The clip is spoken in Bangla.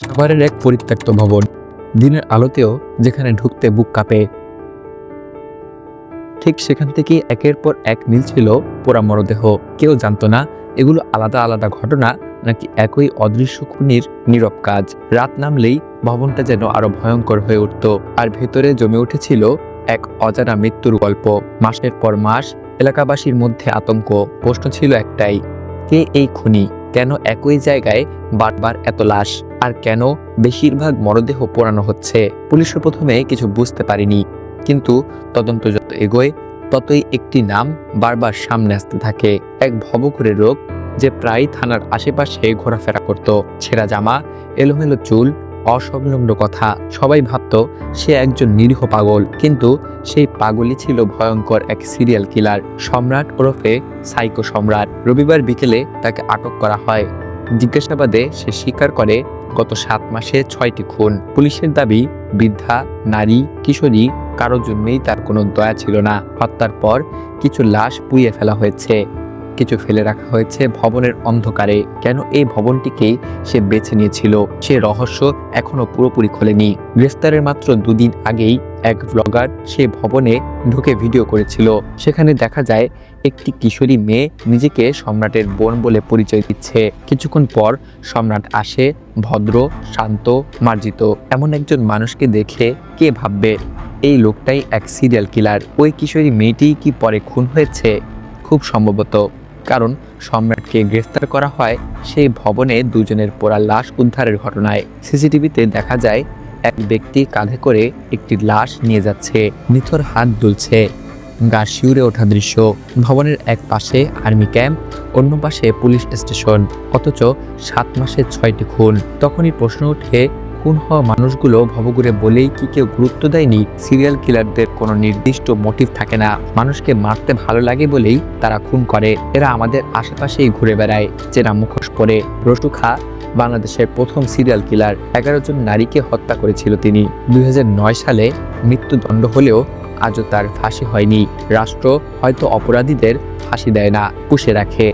সাভারের এক পরিত্যক্ত ভবন, দিনের আলোতেও যেখানে ঢুকতে বুক কাঁপে। ঠিক সেখান থেকেই একের পর এক মিলছিল পোড়া মরদেহ। কেউ জানতো না এগুলো আলাদা আলাদা ঘটনা নাকি একই অদৃশ্য খুনির নীরব কাজ। রাত নামলেই ভবনটা যেন আরো ভয়ঙ্কর হয়ে উঠত, আর ভেতরে জমে উঠেছিল এক অজানা মৃত্যুর গল্প। মাসের পর মাস এলাকাবাসীর মধ্যে আতঙ্ক। প্রশ্ন ছিল একটাই, কে এই খুনি? কেন একই জায়গায় বারবার এত লাশ? আর কেন বেশিরভাগ মরদেহ পোড়ানো হচ্ছে? পুলিশও প্রথমে কিছু বুঝতে পারেনি, কিন্তু তদন্ত যত এগোয় ততই একটি নাম বারবার সামনে আসতে থাকে। এক ভবঘুরে লোক যে প্রায় থানার আশেপাশে ঘোরাফেরা করত। ছেঁড়া জামা, এলোমেলো চুল, অসংলগ্ন কথা। সবাই ভাবতো সে একজন নিরীহ পাগল, কিন্তু সেই পাগলই ছিল ভয়ঙ্কর এক সিরিয়াল কিলার, সম্রাট ওরফে সাইকো সম্রাট। রবিবার বিকেলে তাকে আটক করা হয়। জিজ্ঞাসাবাদে সে স্বীকার করে গত 7 মাসে 6টি খুন। পুলিশের দাবি, বৃদ্ধা, নারী, কিশোরী কারোর জন্যই তার কোনো দয়া ছিল না। হত্যার পর কিছু লাশ পুড়িয়ে ফেলা হয়েছে, কিছু ফেলে রাখা হয়েছে ভবনের অন্ধকারে। কেন এই ভবনটিকেই সে বেছে নিয়েছিল, সে রহস্য এখনো পুরোপুরি খোলেনি। গ্রেফতারের মাত্র 2 দিন আগেই এক ব্লগার সে ভবনে ঢুকে ভিডিও করেছিল। সেখানে দেখা যায় একটি কিশোরী মেয়ে নিজেকে সম্রাটের বোন বলে পরিচয় দিচ্ছে। কিছুক্ষণ পর সম্রাট আসে, ভদ্র, শান্ত, মার্জিত। এমন একজন মানুষকে দেখে কে ভাববে এই লোকটাই এক সিরিয়াল কিলার? ওই কিশোরী মেয়েটিই কি পরে খুন হয়েছে? খুব সম্ভবত, কারণ সম্রাটকে গ্রেফতার করা হয় সেই ভবনে 2 জনের পোড়া লাশ উদ্ধারের ঘটনায়। সিসিটিভিতে দেখা যায় এক ব্যক্তি কাঁধে করে একটি লাশ নিয়ে যাচ্ছে, নিথর হাত দুলছে, গা শিউরে ওঠা দৃশ্য। ভবনের এক পাশে আর্মি ক্যাম্প, অন্য পাশে পুলিশ স্টেশন, অথচ 7 মাসে 6টি খুন। তখনই প্রশ্ন ওঠে, খুন হওয়া মানুষগুলো ভবঘুরে বলেই কি কেউ গুরুত্ব দেয়নি? সিরিয়াল কিলারদের কোনো নির্দিষ্ট মোটিভ থাকে না, মানুষকে মারতে ভালো লাগে বলেই তারা খুন করে। এরা আমাদের আশেপাশেই ঘুরে বেড়ায়, চেনা মুখোশ পরে। রসু খা বাংলাদেশের প্রথম সিরিয়াল কিলার, 11 জন নারীকে হত্যা করেছিল তিনি। 2009 সালে মৃত্যুদণ্ড হলেও আজও তার ফাঁসি হয়নি। রাষ্ট্র হয়তো অপরাধীদের ফাঁসি দেয় না, পুষে রাখে।